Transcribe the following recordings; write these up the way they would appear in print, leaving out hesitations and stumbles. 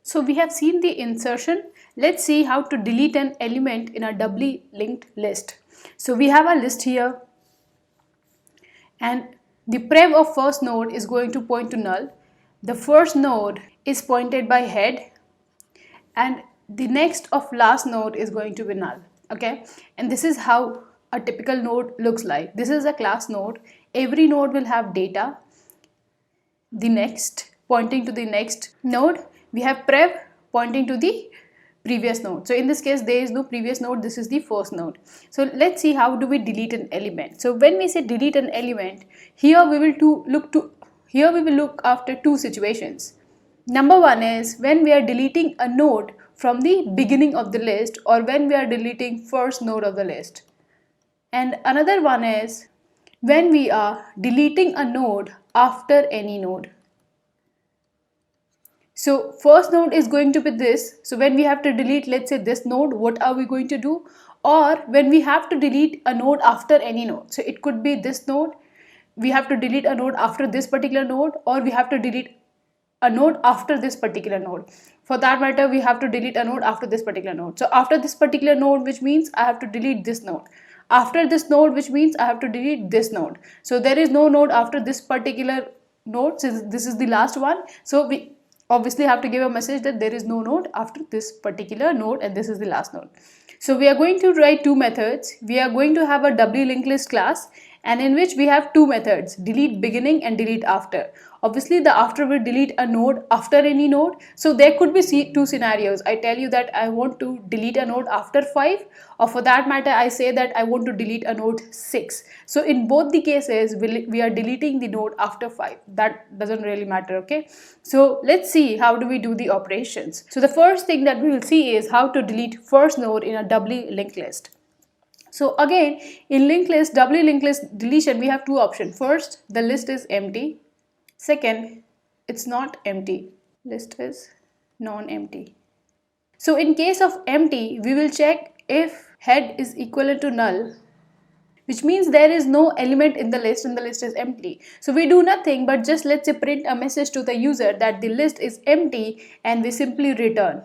So we have seen the insertion. Let's see how to delete an element in a doubly linked list. So we have a list here, and the prev of first node is going to point to null. The first node is pointed by head, and the next of last node is going to be null. Okay, and this is how a typical node looks like. This is a class node. Every node will have data, the next pointing to the next node. We have prev pointing to the previous node. So in this case there is no previous node, this is the first node. So let's see how do we delete an element. So when we say delete an element, here we will look after two situations. Number one is when we are deleting a node from the beginning of the list, or when we are deleting first node of the list. And another one is when we are deleting a node after any node. So first node is going to be this. So when we have to delete, let's say, this node, what are we going to do? Or when we have to delete a node after any node. So it could be this node, we have to delete a node after this particular node, or we have to delete a node after this particular node. For that matter, we have to delete a node after this particular node. So after this particular node, which means I have to delete this node. After this node, which means I have to delete this node. So there is no node after this particular node, since this is the last one. So we obviously have to give a message that there is no node after this particular node, and this is the last node. So we are going to write two methods. We are going to have a doubly linked list class, and in which we have two methods, delete beginning and delete after. Obviously the after will delete a node after any node. So there could be two scenarios. I tell you that I want to delete a node after 5, or for that matter I say that I want to delete a node 6. So in both the cases we are deleting the node after 5. That doesn't really matter. Okay, so let's see how do we do the operations. So the first thing that we will see is how to delete first node in a doubly linked list. So again, in linked list, doubly linked list deletion, we have two options. First, the list is empty. Second, it's not empty. List is non-empty. So in case of empty, we will check if head is equivalent to null, which means there is no element in the list and the list is empty. So we do nothing but just, let's say, print a message to the user that the list is empty, and we simply return.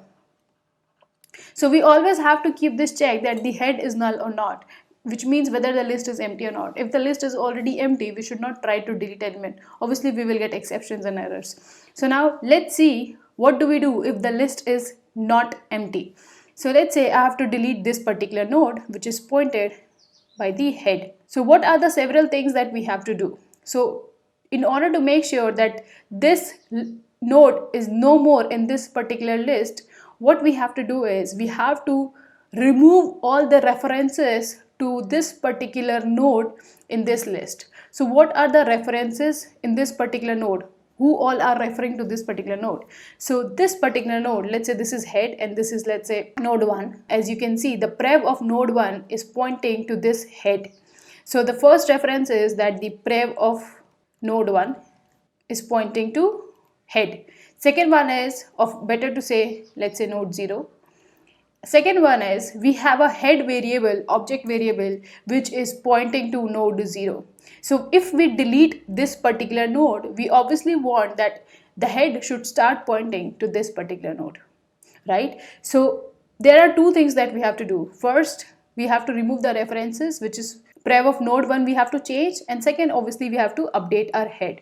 So we always have to keep this check that the head is null or not, which means whether the list is empty or not. If the list is already empty, we should not try to delete element. Obviously we will get exceptions and errors. So now let's see what do we do if the list is not empty. So let's say I have to delete this particular node which is pointed by the head. So what are the several things that we have to do? So in order to make sure that this node is no more in this particular list, what we have to do is we have to remove all the references to this particular node in this list. So what are the references in this particular node? Who all are referring to this particular node? So this particular node, let's say this is head and this is, let's say, node 1. As you can see, the prev of node 1 is pointing to this head. So the first reference is that the prev of node 1 is pointing to head. Second one is, of better to say, let's say node 0. Second one is we have a head variable, object variable, which is pointing to node 0. So if we delete this particular node, we obviously want that the head should start pointing to this particular node, right? So there are two things that we have to do. First, we have to remove the references, which is prev of node 1 we have to change, and second, obviously we have to update our head.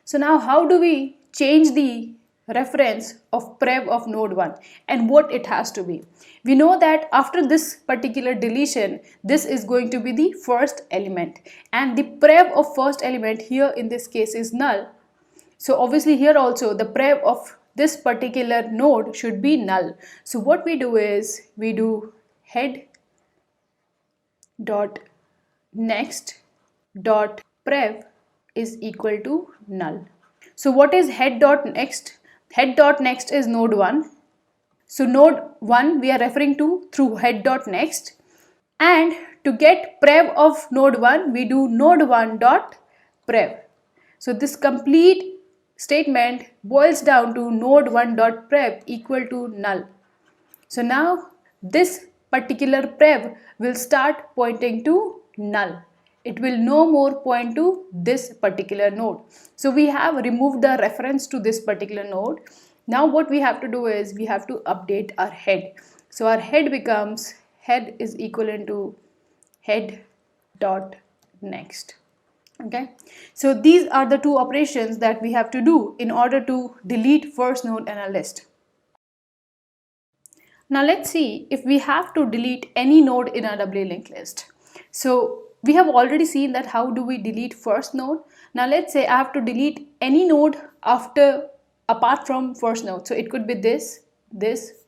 So now how do we change the reference of prev of node 1 and what it has to be? We know that after this particular deletion, this is going to be the first element, and the prev of first element here in this case is null. So obviously here also the prev of this particular node should be null. So what we do is we do head dot next dot prev is equal to null. So what is head dot next? Head dot next is node 1. So node 1 we are referring to through head dot next, and to get prev of node 1 we do node 1 dot prev. So this complete statement boils down to node 1 dot prev equal to null. So now this particular prev will start pointing to null. It will no more point to this particular node. So we have removed the reference to this particular node. Now what we have to do is we have to update our head. So our head becomes head is equivalent to head dot next. Okay, so these are the two operations that we have to do in order to delete first node in a list. Now let's see if we have to delete any node in a doubly linked list. So we have already seen that how do we delete first node. Now let's say I have to delete any node apart from first node. So it could be this,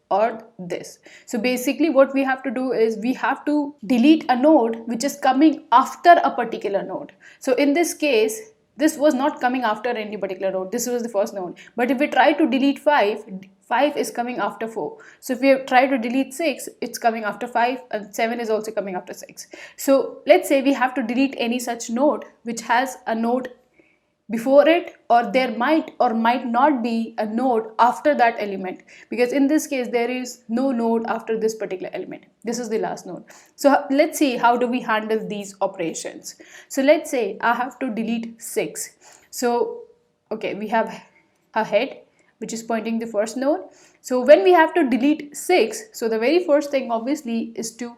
or this. So basically what we have to do is we have to delete a node which is coming after a particular node. So in this case, this was not coming after any particular node. This was the first node. But if we try to delete 5 is coming after 4. So if we try to delete 6, it's coming after 5, and 7 is also coming after 6. So let's say we have to delete any such node which has a node before it, or there might or might not be a node after that element, because in this case there is no node after this particular element. This is the last node. So let's see how do we handle these operations. So let's say I have to delete 6. So okay, we have a head which is pointing the first node. So when we have to delete 6, so the very first thing obviously is to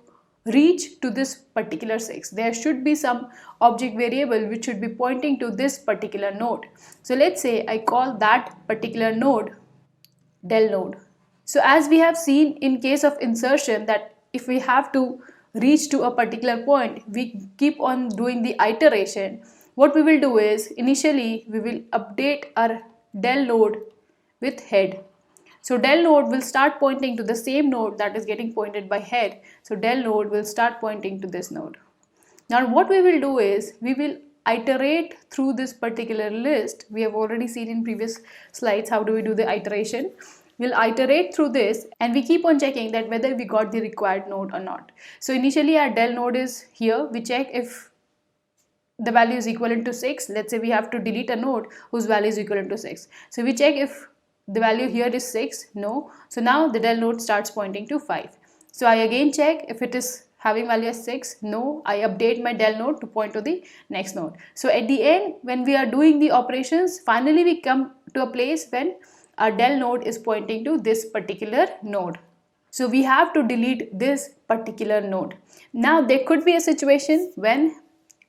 reach to this particular 6. There should be some object variable which should be pointing to this particular node. So let's say I call that particular node del node. So as we have seen in case of insertion, that if we have to reach to a particular point, we keep on doing the iteration. What we will do is initially we will update our del node with head. So del node will start pointing to the same node that is getting pointed by head. So del node will start pointing to this node. Now what we will do is we will iterate through this particular list. We have already seen in previous slides how do we do the iteration. We'll iterate through this and we keep on checking that whether we got the required node or not. So initially our del node is here. We check if the value is equivalent to 6. Let's say we have to delete a node whose value is equivalent to 6. So we check if the value here is 6, no. So now the del node starts pointing to 5. So I again check if it is having value as 6, no. I update my del node to point to the next node. So at the end, when we are doing the operations, finally we come to a place when our del node is pointing to this particular node. So we have to delete this particular node. Now there could be a situation when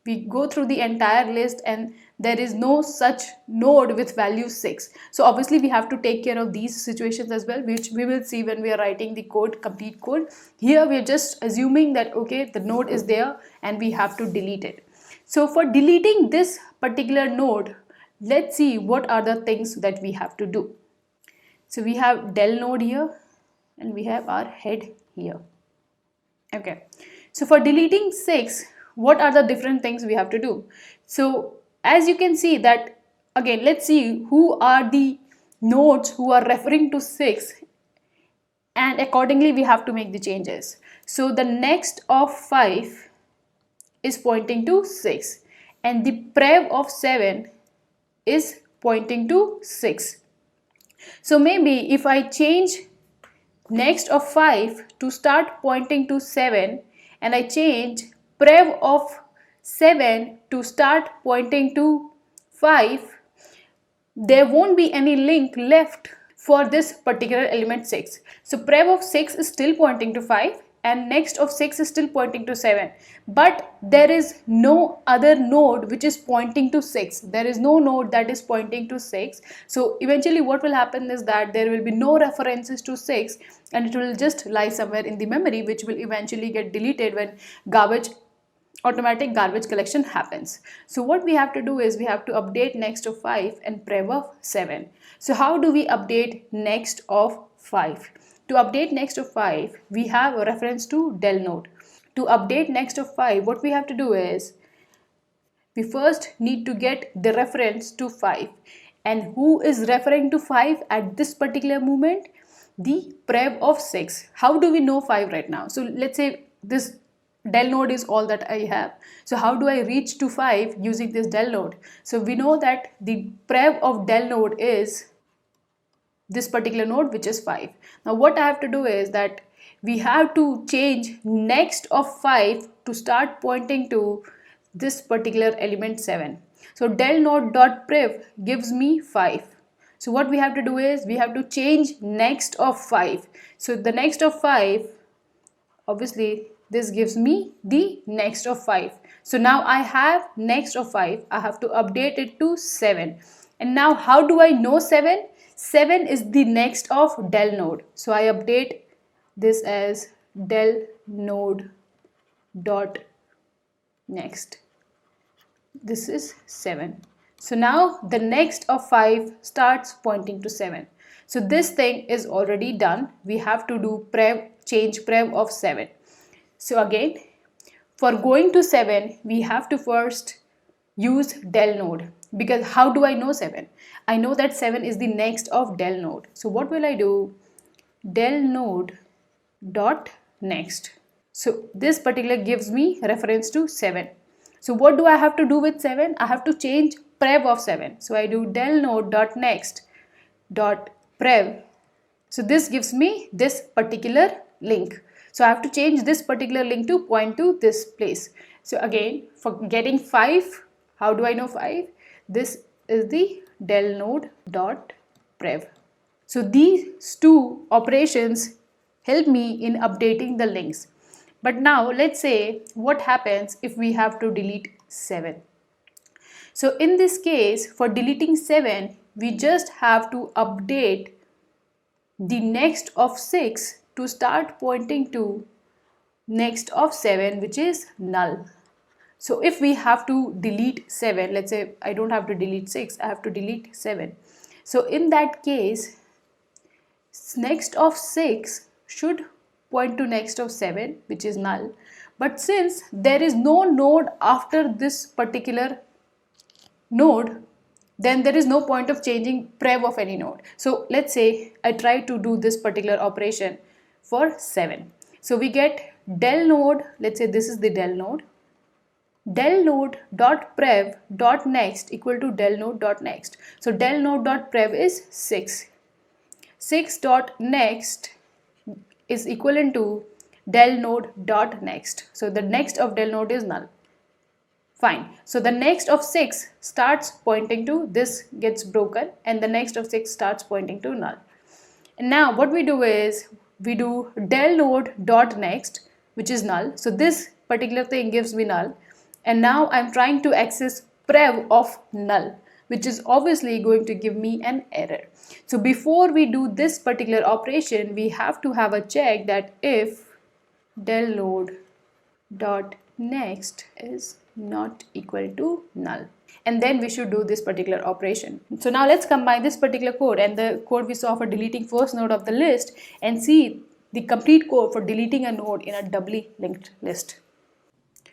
we go through the entire list and there is no such node with value 6. So obviously we have to take care of these situations as well, which we will see when we are writing the code, complete code. Here we are just assuming that okay, the node is there and we have to delete it. So for deleting this particular node, let's see what are the things that we have to do. So we have del node here and we have our head here. Okay, so for deleting 6, what are the different things we have to do? So as you can see that, again, let's see who are the nodes who are referring to 6, and accordingly we have to make the changes. So the next of 5 is pointing to 6 and the prev of 7 is pointing to 6. So maybe if I change next of 5 to start pointing to 7 and I change prev of 7 to start pointing to 5, there won't be any link left for this particular element 6. So prev of 6 is still pointing to 5 and next of 6 is still pointing to 7, but there is no other node which is pointing to 6. There is no node that is pointing to 6. So eventually what will happen is that there will be no references to 6 and it will just lie somewhere in the memory, which will eventually get deleted when automatic garbage collection happens. So what we have to do is we have to update next of 5 and prev of 7. So how do we update next of 5? To update next of 5, we have a reference to del node. To update next of 5, what we have to do is we first need to get the reference to 5. And who is referring to 5 at this particular moment? The prev of 6. How do we know 5 right now? So let's say this del node is all that I have. So how do I reach to 5 using this del node? So we know that the prev of del node is this particular node, which is 5. Now what I have to do is that we have to change next of 5 to start pointing to this particular element 7. So del node dot prev gives me 5. So what we have to do is we have to change next of 5. So the next of 5, obviously this gives me the next of 5. So now I have next of 5. I have to update it to 7. And now how do I know 7? 7 is the next of del node. So I update this as del node dot next. This is 7. So now the next of 5 starts pointing to 7. So this thing is already done. We have to do change prev of 7. So again, for going to 7, we have to first use del node, because how do I know 7? I know that 7 is the next of del node. So what will I do? Del node dot next. So this particular gives me reference to 7. So what do I have to do with 7? I have to change prev of 7. So I do del node dot next dot prev. So this gives me this particular link. So I have to change this particular link to point to this place. So again, for getting 5, how do I know 5? This is the del node dot prev. So these two operations help me in updating the links. But now let's say what happens if we have to delete 7. So in this case, for deleting 7, we just have to update the next of 6 to start pointing to next of 7, which is null. So if we have to delete 7, let's say I don't have to delete 6, I have to delete 7. So in that case, next of 6 should point to next of 7, which is null. But since there is no node after this particular node, then there is no point of changing prev of any node. So let's say I try to do this particular operation for 7. So we get del node, let's say this is the del node dot prev dot next equal to del node dot next. So del node dot prev is 6. 6 dot next is equivalent to del node dot next. So the next of del node is null. Fine. So the next of 6 starts pointing to this, gets broken, and the next of 6 starts pointing to null. And now what we do is we do del node dot next, which is null. So this particular thing gives me null. And now I'm trying to access prev of null, which is obviously going to give me an error. So before we do this particular operation, we have to have a check that if del node dot next is not equal to null, and then we should do this particular operation. So now let's combine this particular code and the code we saw for deleting first node of the list and see the complete code for deleting a node in a doubly linked list.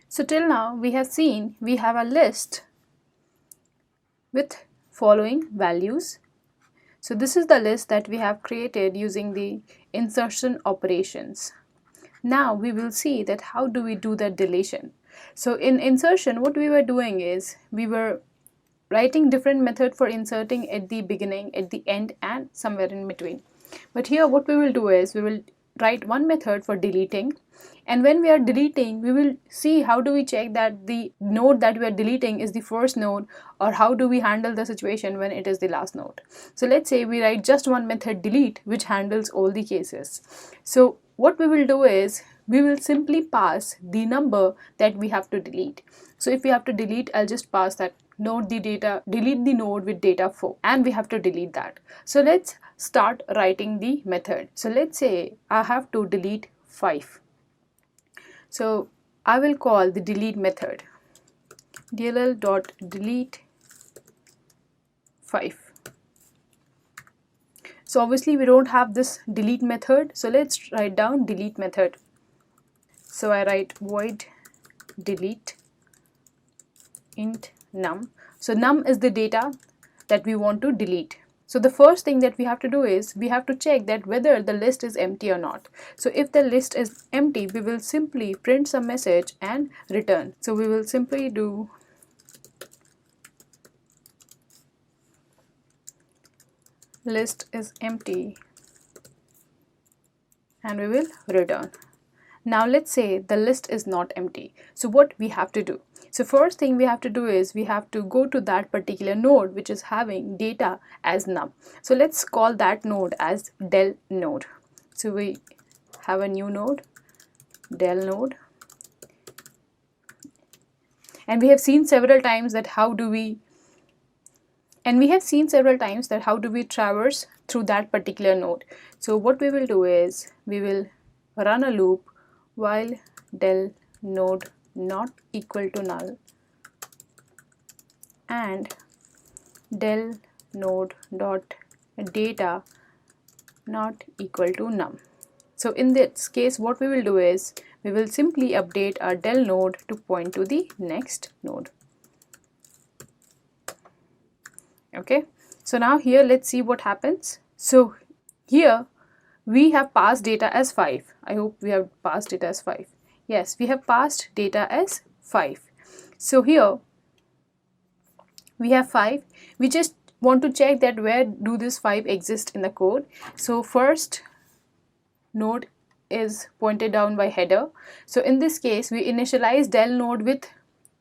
So till now we have seen we have a list with following values. So this is the list that we have created using the insertion operations. Now we will see that how do we do the deletion. So in insertion, what we were doing is we were writing different method for inserting at the beginning, at the end, and somewhere in between. But here what we will do is we will write one method for deleting, and when we are deleting we will see how do we check that the node that we are deleting is the first node, or how do we handle the situation when it is the last node. So let's say we write just one method delete which handles all the cases. So what we will do is we will simply pass the number that we have to delete. So if we have to delete, I'll just pass that node the data, delete the node with data 4, and we have to delete that. So let's start writing the method. So let's say I have to delete 5. So I will call the delete method dll.delete 5. So obviously we don't have this delete method, so let's write down delete method. So I write void delete int num. So num is the data that we want to delete. So the first thing that we have to do is we have to check that whether the list is empty or not. So if the list is empty, we will simply print some message and return. So we will simply do list is empty and we will return. Now let's say the list is not empty. So what we have to do? So first thing we have to do is we have to go to that particular node which is having data as num. So let's call that node as del node. So we have a new node, del node. And we have seen several times that how do we traverse through that particular node. So what we will do is we will run a loop while del node not equal to null and del node dot data not equal to num. So in this case what we will do is we will simply update our del node to point to the next node. Okay, so now here let's see what happens. So here we have passed data as 5. I hope we have passed data as 5. Yes, we have passed data as 5. So here we have 5. We just want to check that where do this 5 exist in the code. So first node is pointed down by header. So in this case we initialize del node with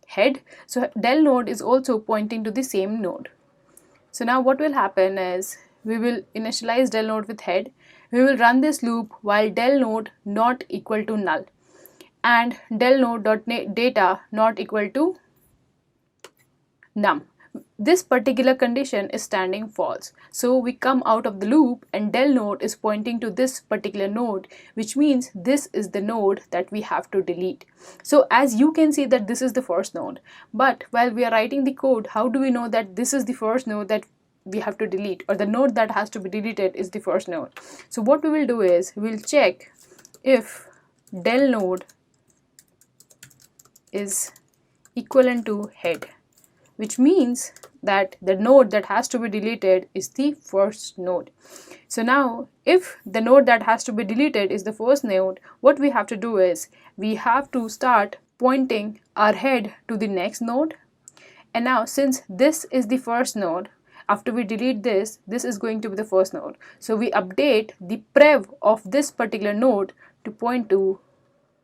head. So del node is also pointing to the same node. So now what will happen is we will initialize del node with head. We will run this loop while del node not equal to null and del node dot data not equal to num. This particular condition is standing false. So we come out of the loop and del node is pointing to this particular node, which means this is the node that we have to delete. So as you can see that this is the first node, but while we are writing the code, how do we know that this is the first node that we have to delete, or the node that has to be deleted is the first node? So what we will do is we will check if del node is equivalent to head, which means that the node that has to be deleted is the first node. So now if the node that has to be deleted is the first node, what we have to do is we have to start pointing our head to the next node. And now since this is the first node, after we delete this, this is going to be the first node. So we update the prev of this particular node to point to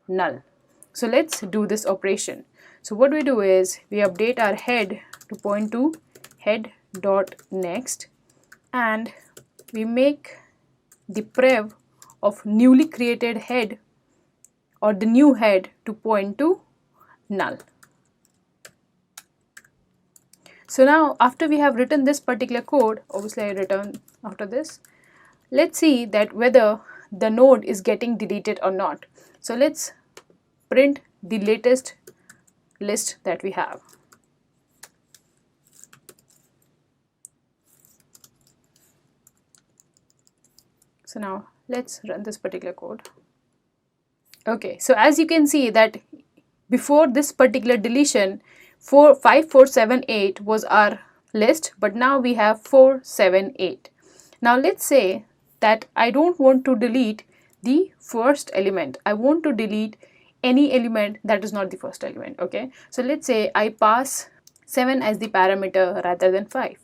null. So let's do this operation. So what we do is we update our head to point to head dot next and we make the prev of newly created head or the new head to point to null. So now after we have written this particular code, obviously I return after this, let's see that whether the node is getting deleted or not. So let's print the latest list that we have. So now let's run this particular code. Okay, so as you can see that before this particular deletion, 5, 4, 7, 8 was our list, but now we have 4, 7, 8. Now let's say that I don't want to delete the first element. I want to delete any element that is not the first element. Okay, so let's say I pass 7 as the parameter rather than 5.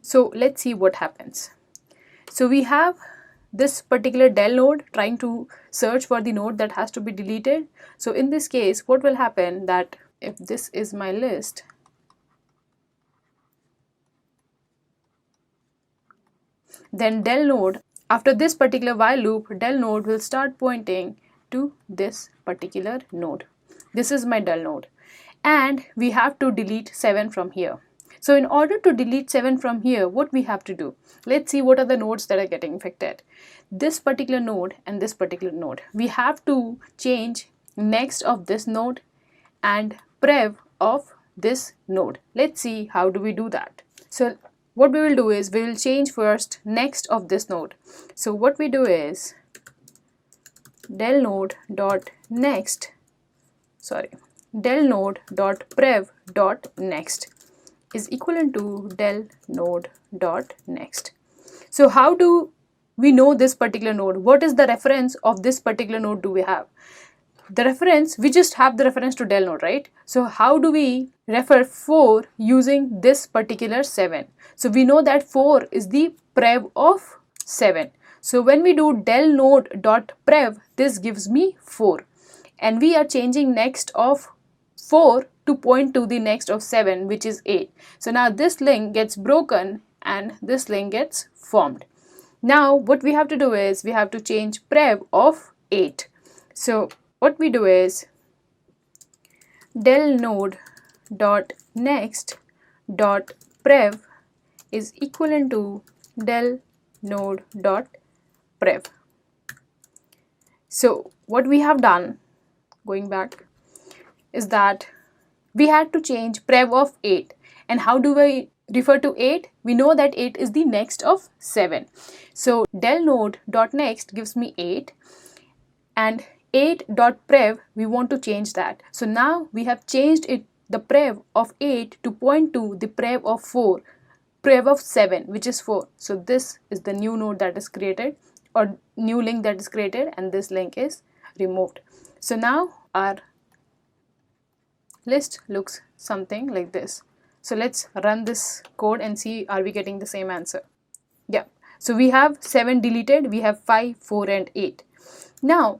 So let's see what happens. So we have this particular del node trying to search for the node that has to be deleted. So in this case what will happen, that if this is my list, then del node, after this particular while loop, del node will start pointing to this particular node. This is my del node and we have to delete 7 from here. So in order to delete 7 from here, what we have to do, let's see what are the nodes that are getting affected. This particular node and this particular node. We have to change next of this node and prev of this node. Let's see how do we do that. So what we will do is we will change first next of this node. So what we do is del node dot next, del node dot prev dot next is equivalent to del node dot next. So how do we know this particular node? What is the reference of this particular node do we have? The reference, we just have the reference to del node, right? So how do we refer 4 using this particular 7? So we know that 4 is the prev of 7. So when we do del node dot prev, this gives me 4. and we are changing next of 4 to point to the next of 7, which is 8. So now this link gets broken and this link gets formed. Now what we have to do is we have to change prev of 8. So what we do is del node dot next dot prev is equivalent to del node dot prev. So what we have done, going back, is that we had to change prev of 8. And how do we refer to 8? We know that 8 is the next of 7. So del node dot next gives me 8, and 8 dot prev, we want to change that. So now we have changed it, the prev of 8 to point to the prev of 4, prev of 7, which is 4. So this is the new node that is created, or new link that is created, and this link is removed. So now our list looks something like this. So let's run this code and see, are we getting the same answer? Yeah. So we have 7 deleted, we have 5, 4 and 8. Now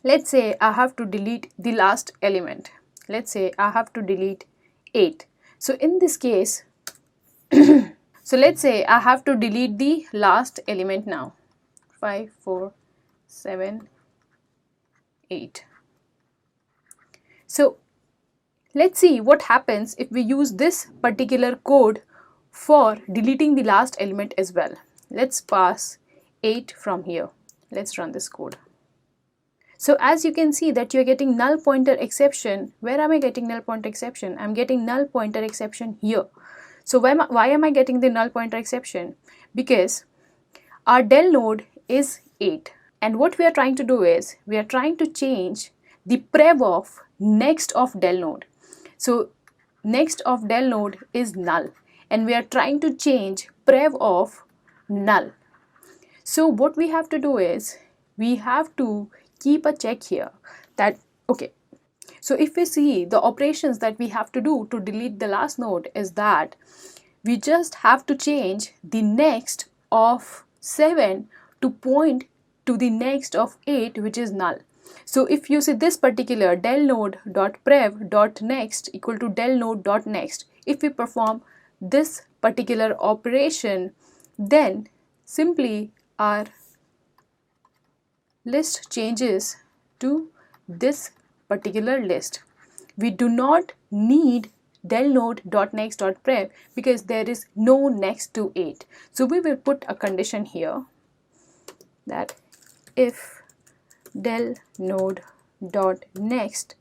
let's say I have to delete the last element. Let's say I have to delete 8. So in this case, so let's say I have to delete the last element now. 5, 4, 7, 8. So let's see what happens if we use this particular code for deleting the last element as well. Let's pass 8 from here. Let's run this code. So as you can see that you're getting null pointer exception. Where am I getting null pointer exception? I'm getting null pointer exception here. So why am I getting the null pointer exception? Because our del node is 8, and what we are trying to do is we are trying to change the prev of next of del node. So next of del node is null, and we are trying to change prev of null. So what we have to do is we have to keep a check here that, okay, so if we see the operations that we have to do to delete the last node is that we just have to change the next of 7 to point to the next of 8, which is null. So if you see this particular del node dot prev dot next equal to del node dot next, if we perform this particular operation, then simply our list changes to this particular list. We do not need del node dot next dot prev because there is no next to 8. So we will put a condition here that if del node dot next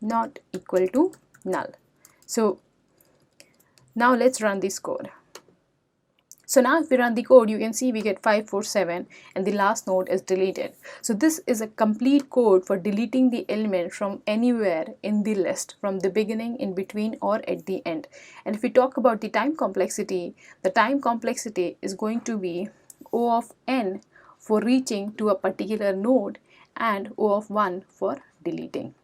not equal to null. So now let's run this code. So now if we run the code, you can see we get 5, 4, 7 and the last node is deleted. So this is a complete code for deleting the element from anywhere in the list, from the beginning, in between or at the end. And if we talk about the time complexity, the time complexity is going to be O of n for reaching to a particular node and O of 1 for deleting.